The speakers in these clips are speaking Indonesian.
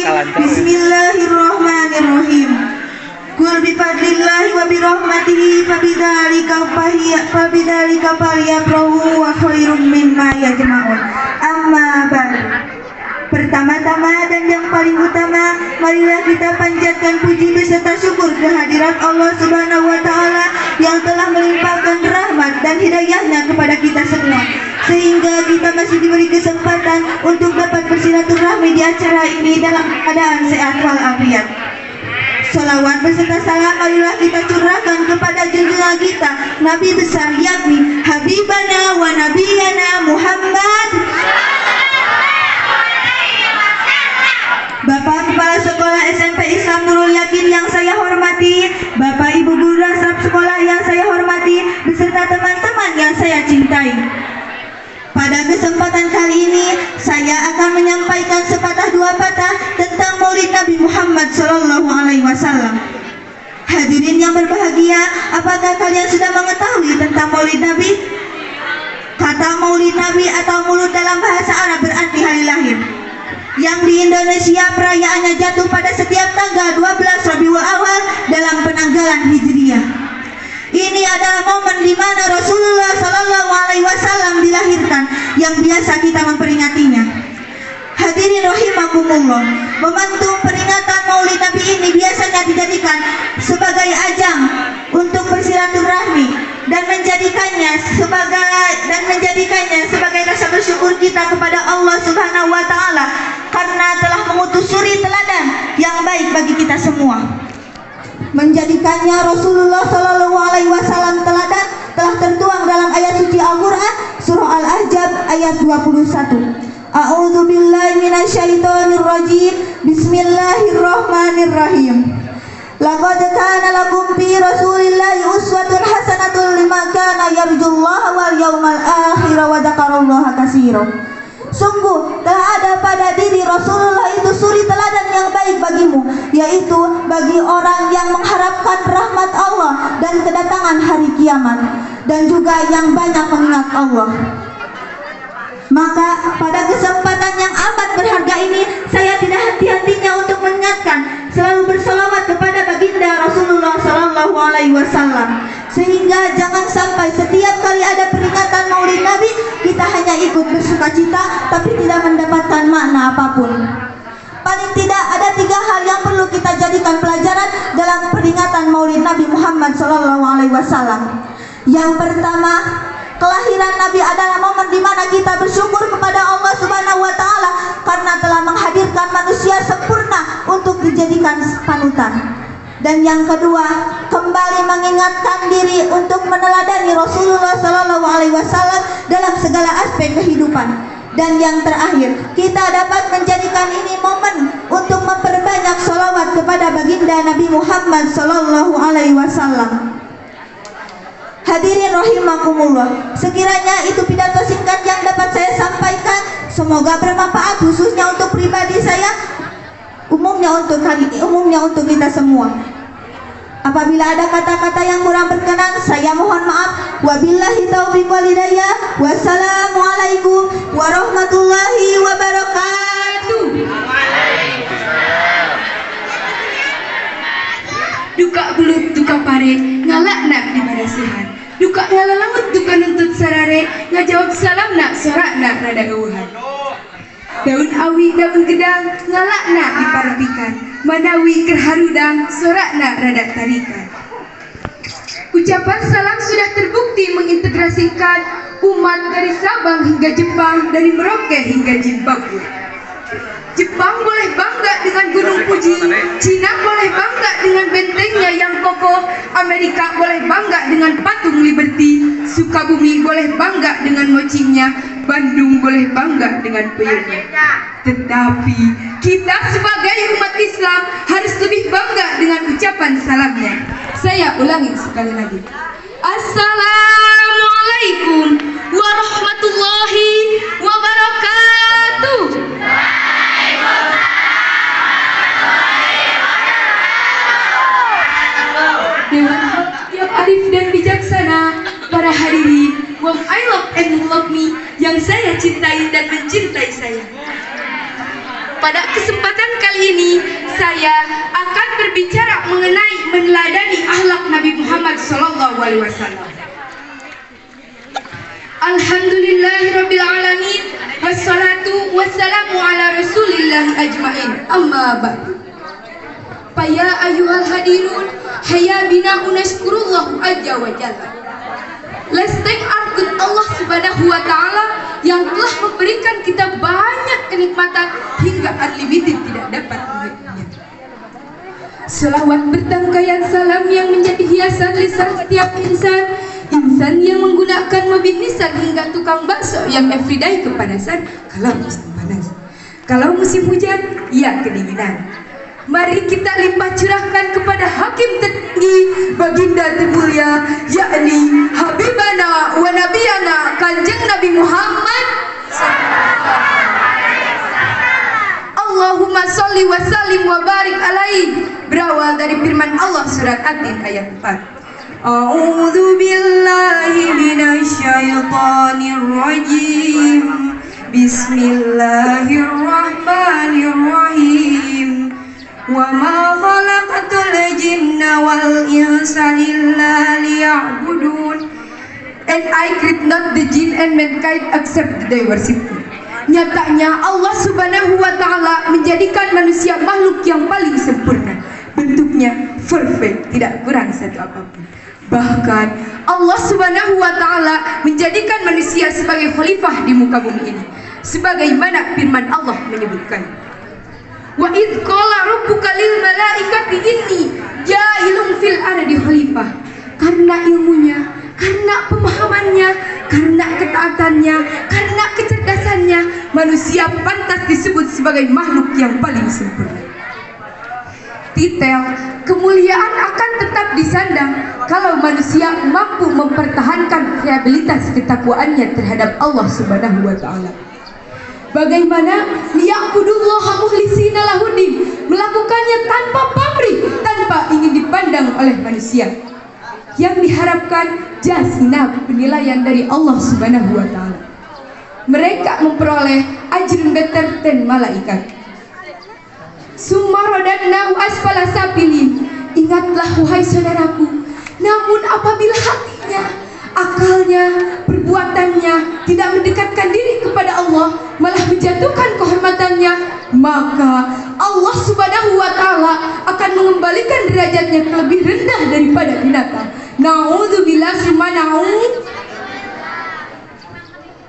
Bismillahirrahmanirrahim. Qul bi fadlillahi wa bi rahmatihi fabidzalika falyafrahu wa khairum mimma yajma'un. Amma ba'du. Pertama-tama dan yang paling utama, marilah kita panjatkan puji beserta syukur kehadirat Allah Subhanahu wa Ta'ala yang telah melimpahkan rahmat dan hidayahnya kepada kita semua, sehingga kita masih diberi kesempatan untuk dapat bersilaturahmi di acara ini dalam keadaan sehat walafiat. Salawat beserta salam marilah kita curahkan kepada junjungan kita, Nabi besar yakni Habibana wa Nabiyana Muhammad. Bapak Kepala Sekolah SMP Islam Nurul Yakin yang saya hormati, Bapak Ibu Guru dan staf sekolah yang saya hormati, beserta teman-teman yang saya cintai. Pada kesempatan kali ini, saya akan menyampaikan sepatah dua patah tentang Maulid Nabi Muhammad SAW. Hadirin yang berbahagia, apakah kalian sudah mengetahui tentang Maulid Nabi? Kata Maulid Nabi atau Maulud dalam bahasa Arab berarti hari lahir. Yang di Indonesia perayaannya jatuh pada setiap tanggal 12 Rabiul Awal dalam penanggalan Hijriah. Ini adalah momen di mana Rasulullah SAW dilahirkan, yang biasa kita memperingatinya. Hadirin rahimakumullah, momentum peringatan Maulid Nabi ini biasanya dijadikan sebagai ajang untuk bersilaturahmi dan menjadikannya sebagai rasa bersyukur kita kepada Allah Subhanahu wa Ta'ala karena telah mengutus suri teladan yang baik bagi kita semua. Menjadikannya Rasulullah SAW teladan telah tertuang dalam ayat suci Al-Quran surah Al-Ahzab ayat 21. A'udzu billahi minasyaitonir rajim. Bismillahirrahmanirrahim. Laqad kana lakum fi Rasulillahi uswatun hasanatun liman kana yarjullaha wal yawmal akhir wa dzakarallaha katsiran. Sungguh telah ada pada diri Rasulullah itu suri teladan yang baik bagimu, yaitu bagi orang yang mengharapkan rahmat Allah dan kedatangan hari kiamat, dan juga yang banyak mengingat Allah. Maka pada kesempatan yang amat berharga ini, saya tidak henti-hentinya untuk mengingatkan selalu berselawat kepada baginda Rasulullah SAW, sehingga jangan sampai setiap kali ada peringatan Maulid Nabi kita hanya ikut bersukacita tapi tidak mendapatkan makna apapun. Paling tidak ada 3 hal yang perlu kita jadikan pelajaran dalam peringatan Maulid Nabi Muhammad SAW. Yang pertama, kelahiran Nabi adalah momen di mana kita bersyukur kepada Allah Subhanahu wa Ta'ala karena telah menghadirkan manusia sempurna untuk dijadikan panutan. Dan yang kedua, kembali mengingatkan diri untuk meneladani Rasulullah SAW dalam segala aspek kehidupan. Dan yang terakhir, kita dapat menjadikan ini momen untuk memperbanyak sholawat kepada baginda Nabi Muhammad SAW. Hadirin rahimakumullah, sekiranya itu pidato singkat yang dapat saya sampaikan, semoga bermanfaat khususnya untuk pribadi saya, umumnya untuk kita semua. Apabila ada kata-kata yang kurang berkenan, saya mohon maaf. Wabillahi taufiq wal hidayah. Wassalamualaikum warahmatullahi wabarakatuh. Duka belut, duka pare, ngalak nak di barasihan. Duka ngalalawut, duka nuntut sarare, ngajawab salam nak sorak nak rada euhan. Daun awi, daun gedang, ngalak nak dipartikan. Manawi kerharudang, sorak nak rada tarikan. Ucapan salam sudah terbukti mengintegrasikan umat dari Sabang hingga Jepang, dari Merauke hingga Zimbabwe. Jepang boleh bangga dengan Gunung Fuji, Cina boleh bangga dengan bentengnya yang kokoh, Amerika boleh bangga dengan patung Liberty, Sukabumi boleh bangga dengan mochinya, Bandung boleh bangga dengan peyunya. Tetapi kita sebagai umat Islam harus lebih bangga dengan ucapan salamnya. Saya ulangi sekali lagi. Assalamualaikum warahmatullahi wabarakatuh. Dewan yang arif dan bijaksana, para hadirin, whom I love and who love me, yang saya cintai dan mencintai saya. Pada kesempatan kali ini saya akan berbicara mengenai meneladani akhlak Nabi Muhammad SAW. Alhamdulillahirabbil alamin wassalatu wassalamu ala rasulillah ajmain. Amma ba'du. Faya ayyuhal hadirun hayya bina unashkurullah azza wa jalla. Let's thank our good Allah Subhanahu wa taala yang telah memberikan kita banyak kenikmatan hingga unlimited tidak dapat menghitungnya. Selawat bertangkaian salam yang menjadi hiasan lisan setiap insan yang menggunakan mobil Nissan hingga tukang bakso yang everyday kepanasan kalau musim panas, kalau musim hujan ya kedinginan. Mari kita limpah curahkan kepada hakim tertinggi baginda termulia, yakni Habibana wa Nabiyana Kanjeng Nabi Muhammad. Allahumma sholli wa sallim wa barik alaihi. Berawal dari firman Allah surat At-Tin ayat 4. A'udzu billahi minasy syaithanir rajim. Bismillahirrahmanirrahim. Wa ma khalaqatul jinna wal insa illa liya'budun. And I create not the jinn and mankind except they worship me. Nyatanya Allah Subhanahu wa taala menjadikan manusia makhluk yang paling sempurna. Bentuknya perfect, tidak kurang satu apapun. Bahkan Allah Subhanahu wa taala menjadikan manusia sebagai khalifah di muka bumi ini. Sebagaimana firman Allah menyebutkan, wa idz qala rabbuka lil malaikati inni ja'ilun fil ardi khalifah. Karena ilmunya, karena pemahamannya, karena ketaatannya, karena kecerdasannya, manusia pantas disebut sebagai makhluk yang paling sempurna. Titel, kemuliaan akan tetap disandang kalau manusia mampu mempertahankan realitas ketakwaannya terhadap Allah Subhanahu wa taala. Bagaimana liya'budullaha mukhlisina lahuddin, melakukannya tanpa pamrih, tanpa ingin dipandang oleh manusia. Yang diharapkan jazina, penilaian dari Allah Subhanahu wa taala. Mereka memperoleh ajrun better than malaikat. Summa radadnahu asfala safilin. Ingatlah wahai saudaraku, namun apabila hatinya, akalnya, perbuatannya tidak mendekatkan diri kepada Allah, malah menjatuhkan kehormatannya, maka Allah Subhanahu wa taala akan mengembalikan derajatnya ke lebih rendah daripada binatang. Na'udzubillah summa na'udz.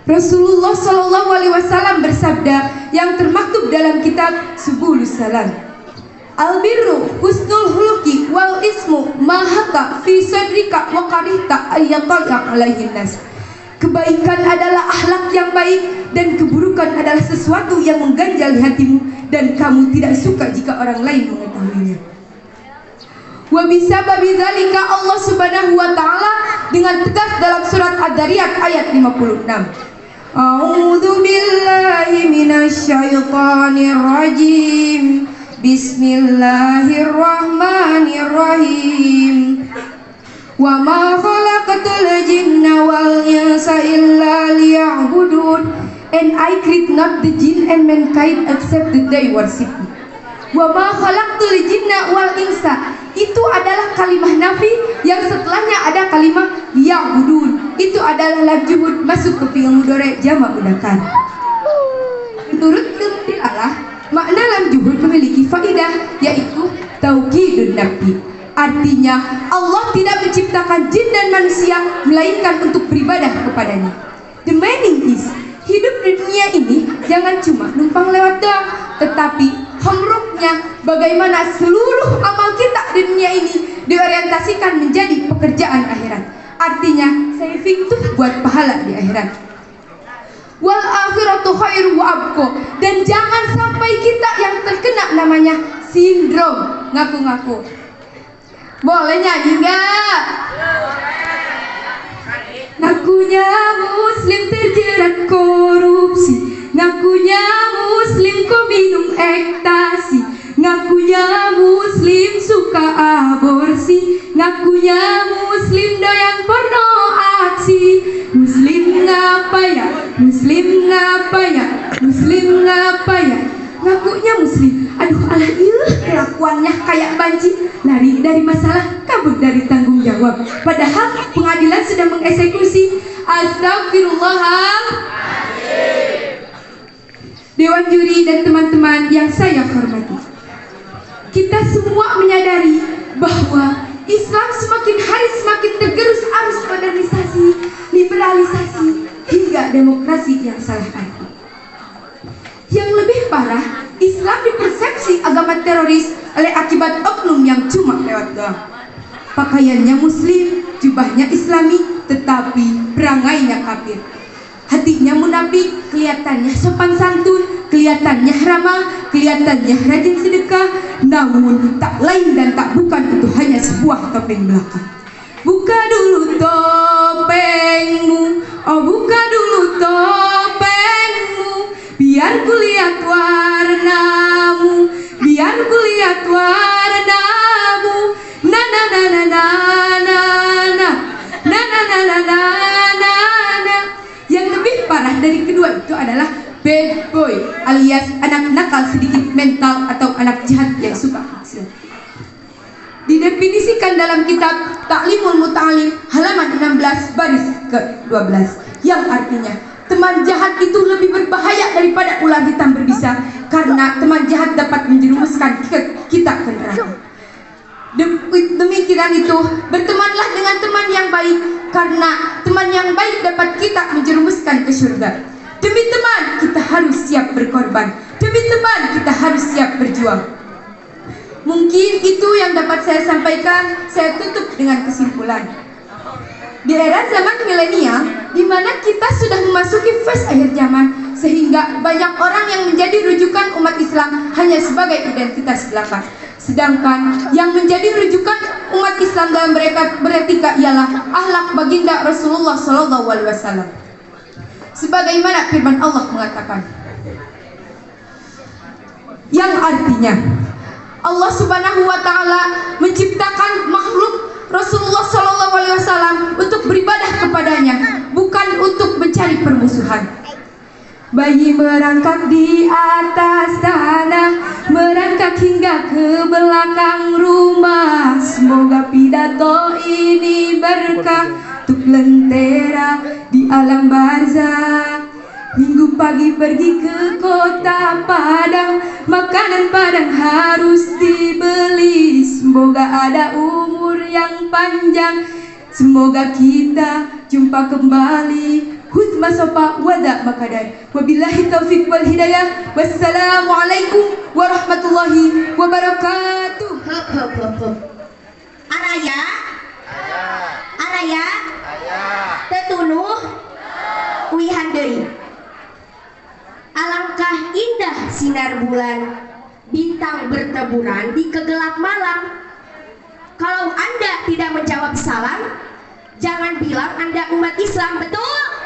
Rasulullah Shallallahu Alaihi Wasallam bersabda yang termaktub dalam kitab Subulus Salam, Al-birru husnul huluki wal ismu mahaka fi sadrika wa karihta ayyataya alaihin nas. Kebaikan adalah akhlak yang baik dan keburukan adalah sesuatu yang mengganjal di hatimu dan kamu tidak suka jika orang lain mengetahuinya. Wa bisababi dzalika Allah Subhanahu wa taala dengan tegas dalam surat Ad-Dariyat ayat 56. A'udzu billahi minasy syaithanir rajim. Bismillahirrahmanirrahim. Wa ma khalaqatul jinna wal insa illa liya'budun. And I create not the jinn and mankind except that they worship me. Wa ma khalaqatul jinna wal insa, itu adalah kalimah nafi yang setelahnya ada kalimah ya'budun. Itu adalah lam juhud masuk ke fi'il mudhari jamak mudakkar. Menurut ilmu dilalah, makna lam juhud memiliki faidah, yaitu taukidun nafi. Artinya Allah tidak menciptakan jin dan manusia melainkan untuk beribadah kepadanya. The meaning is, hidup di dunia ini jangan cuma numpang lewat doang, tetapi homruknya bagaimana seluruh amal kita di dunia ini diorientasikan menjadi pekerjaan akhirat. Artinya saya fiktuh buat pahala di akhirat. Wal akhiratu khairu wa abqa. Dan jangan sampai kita yang terkena namanya sindrom ngaku-ngaku. Boleh nyanyi enggak? Ngakunya muslim terjerat korupsi, ngakunya muslim kok minum ekstasi, ngakunya muslim suka aborsi, ngakunya muslim doyan porno aksi. Muslim ngapa ya? Muslim ngapa ya? Muslim ngapa ya? Ngakunya muslim. Aduh alah ilah kelakuan kelakuannya kayak banci, lari dari masalah, kabur dari tanggung jawab. Padahal pengadilan sudah mengeksekusi. Astagfirullahaladzim. Dewan juri dan teman-teman yang saya hormati, kita semua menyadari bahwa Islam semakin hari semakin tergerus arus modernisasi, liberalisasi, hingga demokrasi yang salah arti. Yang lebih parah, Islam dipersepsi agama teroris oleh akibat oknum yang cuma lewat doang. Pakaiannya muslim, jubahnya islami, tetapi perangainya kafir. Hatinya munafik, kelihatannya sopan santun, kelihatannya ramah, kelihatannya rajin sedekah, namun tak lain dan tak bukan itu hanya sebuah topeng belaka. Buka dulu topengmu, oh buka dulu topengmu, biar kulihat warnamu, biar kulihat warnamu. Na na na na na na na na na na na na na na. Yang lebih parah dari kedua itu adalah bad boy alias anak nakal sedikit mental atau anak jahat yang suka kecil. Didefinisikan dalam kitab Ta'limul Muta'alim halaman 16 baris ke-12 yang artinya teman jahat itu lebih berbahaya daripada ular hitam berbisa karena teman jahat dapat menjerumuskan kita ke neraka. Demikian itu, bertemanlah dengan teman yang baik karena teman yang baik dapat kita menjerumuskan ke surga. Demi teman kita harus siap berkorban, demi teman kita harus siap berjuang. Mungkin itu yang dapat saya sampaikan. Saya tutup dengan kesimpulan. Di era zaman milenial, di mana kita sudah memasuki fase akhir zaman, sehingga banyak orang yang menjadi rujukan umat Islam hanya sebagai identitas belaka. Sedangkan yang menjadi rujukan umat Islam dalam beretika ialah akhlak baginda Rasulullah SAW. Sebagaimana firman Allah mengatakan, yang artinya Allah Subhanahu wa Ta'ala menciptakan makhluk Rasulullah SAW untuk beribadah kepadanya, bukan untuk mencari permusuhan. Bayi merangkak di atas tanah, merangkak hingga ke belakang rumah. Semoga pidato ini berkah untuk lentera di alam barzah. Minggu pagi pergi ke kota Padang, makanan Padang harus dibeli. Semoga ada umur yang panjang, semoga kita jumpa kembali. Hutma sopa wada makadan. Wabillahi taufiq wal hidayah. Wassalamualaikum warahmatullahi wabarakatuh. Araya, araya, tetunuh, uihan deui. Alangkah indah sinar bulan, bintang berteburan di kegelap malam. Kalau Anda tidak menjawab salam, jangan bilang Anda umat Islam, betul?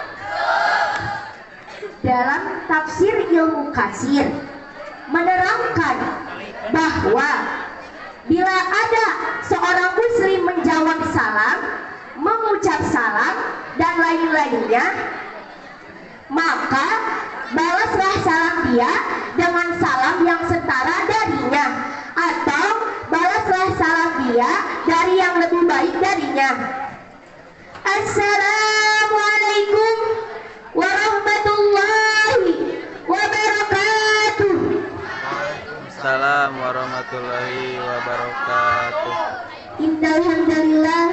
Dalam tafsir ilmu kasir menerangkan bahwa bila ada seorang muslim menjawab salam, mengucap salam dan lain-lainnya, maka balaslah salam dia dengan salam yang setara darinya, atau balaslah salam dia dari yang lebih baik darinya. Assalamualaikum warahmatullahi wabarakatuh. Waalaikumsalam warahmatullahi wabarakatuh. Innal hamdalillah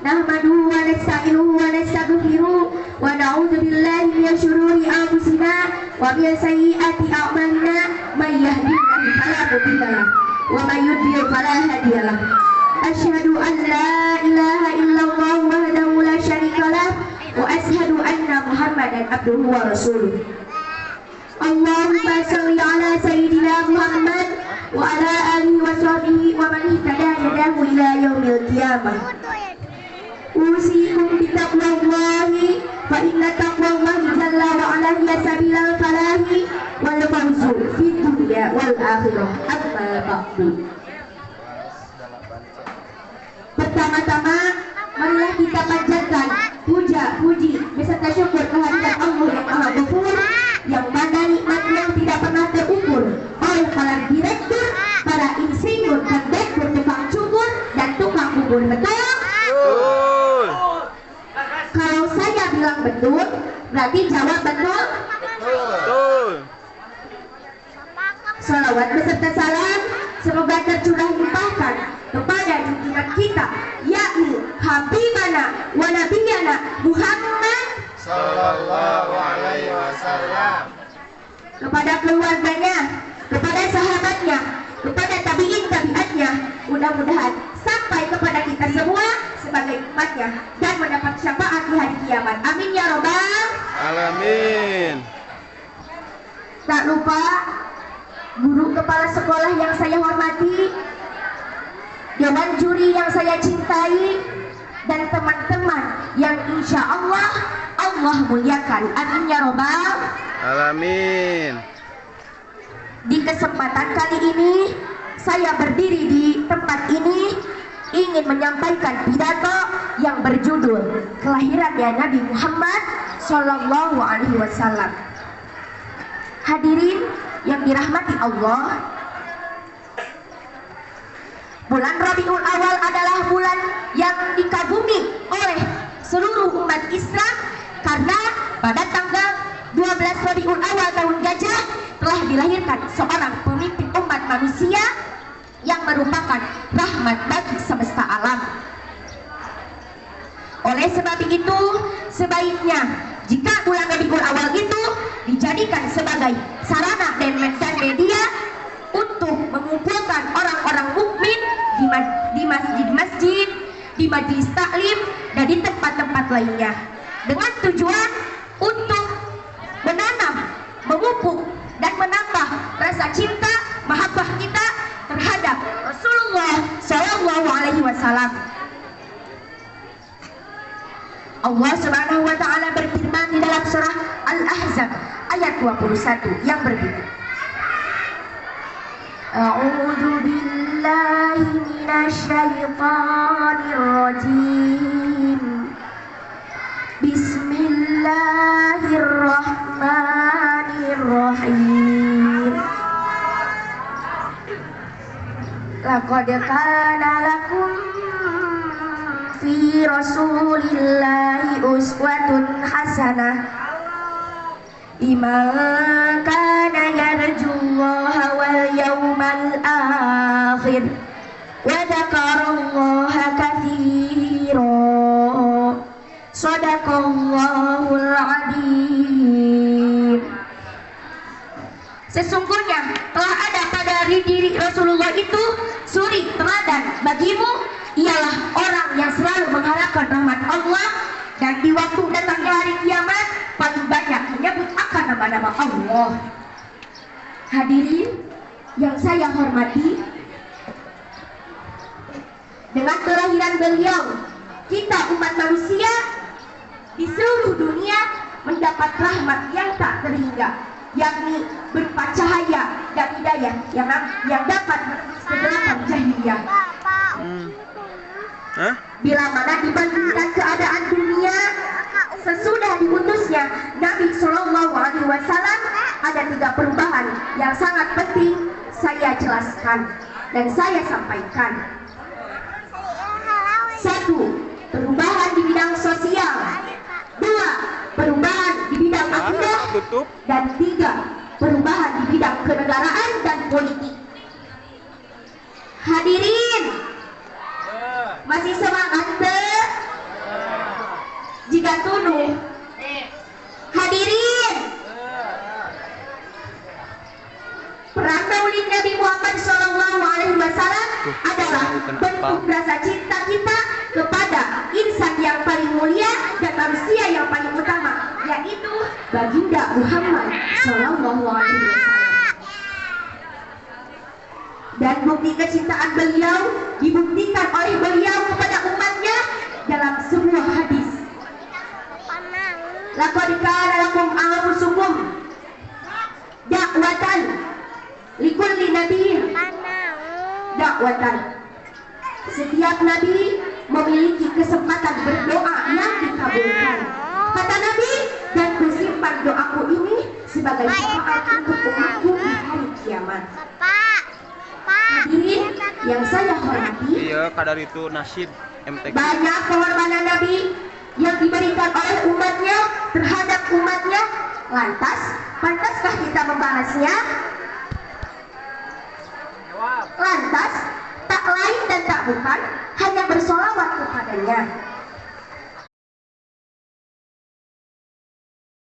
nahmaduhu wa nasta'inuhu wa nastaghfiruh wa na'udzu billahi min syururi anfusina wa min sayyiati a'malina may yahdihillahu fala mudilla lahu wa may yudlil fala hadiya lahu. Asyhadu an la ilaha illallah wahdahu la syarika lah wa asyhadu anna Muhammadan abduhu wa rasuluh. Allahumma shalli ala sayyidina Muhammad wa ala alihi wa sahbihi wa man ihtada hadahu ila yaumil qiyamah. Usikum bi taqwallahi fa inna taqwallahi jalla wa ala hiya sabilal falahi wal fawzu fid dunya wal akhirah. Amma ba'du. Pertama-tama marilah kita panjatkan puja, puji beserta syukur kehadirat Allah yang Maha Ghafur, yang mana nikmat yang tidak pernah terukur oleh para direktur, para insinyur dan Berarti jawab betul. Betul. Salawat beserta salam semoga tercurah limpahkan kepada junjungan kita, yakni Habibana wa Nabiyana Muhammad Sallallahu alaihi wasallam, kepada keluarganya, kepada sahabatnya, kepada tabi'in tabi'atnya, mudah-mudahan sampai kepada kita semua sebagai umatnya dan mendapat syafaat di hari kiamat. Amin ya robbal Alamin. Tak lupa guru kepala sekolah yang saya hormati, dewan juri yang saya cintai, dan teman-teman yang insya Allah muliakan. Amin ya robbal Alamin. Di kesempatan kali ini saya berdiri di tempat ini ingin menyampaikan pidato yang berjudul kelahirannya Nabi Muhammad Sallallahu Alaihi Wasallam. Hadirin yang dirahmati Allah, bulan Rabiul Awal adalah bulan yang dikagumi oleh seluruh umat Islam karena pada tanggal 12 Rabiul Awal tahun Gajah telah dilahirkan seorang pemimpin umat manusia yang merupakan rahmat bagi semesta alam. Oleh sebab itu, sebaiknya jika bulan Rabiul Awal itu dijadikan sebagai sarana dan media untuk mengumpulkan orang-orang mukmin di masjid-masjid, di majelis taklim, dan di tempat-tempat lainnya, dengan tujuan untuk menanam, memupuk, dan menambah rasa cinta, mahabbah kita terhadap Rasulullah Sallallahu Alaihi Wasallam. Allah Subhanahu wa taala berfirman di dalam surah Al-Ahzab ayat 21 yang berbunyi, A'udzu billahi minasy syaithanir rajim. Bismillahirrahmanirrahim. Laqad kana lakum fi Rasulillahi uswatun hasanah liman kana yarjullaha wal yawmal akhir wa dzakarallaha katsiran. Shadaqallahul adzim. Sesungguhnya telah ada pada diri Rasulullah itu suri teladan bagimu, ialah orang yang selalu mengharapkan rahmat Allah dan di waktu datangnya hari kiamat paling banyak menyebut akan nama-nama Allah. Hadirin yang saya hormati, dengan kelahiran beliau, kita umat manusia di seluruh dunia mendapat rahmat yang tak terhingga, yakni berupa cahaya dan hidayah yang dapat menembus kegelapan jahiliyah. Bila mana dibandingkan keadaan dunia sesudah diutusnya Nabi Sallallahu Alaihi Wasallam, ada 3 perubahan yang sangat penting saya jelaskan dan saya sampaikan. 1. Perubahan di bidang sosial. 2. Perubahan di bidang akidah. Dan 3. Perubahan di bidang kenegaraan dan politik. Hadirin, masih semangat deh? Jika tuduh. Hadirin, perang Maulid Nabi Muhammad Sallallahu Alaihi Wasallam adalah bentuk rasa cinta kita kepada insan yang paling mulia dan manusia yang paling utama, yaitu baginda Muhammad Sallallahu Alaihi Wasallam. Dan bukti kecintaan beliau dibuktikan oleh beliau kepada umatnya dalam sebuah hadis. Laqad kana lakum anfusukum da'watan likulli nabiyyin da'watan. Setiap nabi memiliki kesempatan berdoa yang dikabulkan. Kata Nabi, dan kusimpan doaku ini sebagai syafaat untuk umatku di hari kiamat. Hadirin yang saya hormati, Iya, kadar itu nasyid MTQ. banyak pengorbanan Nabi yang diberikan oleh umatnya terhadap umatnya. Lantas, pantaskah kita membalasnya? Lantas, tak lain dan tak bukan hanya bersolawat kepadanya.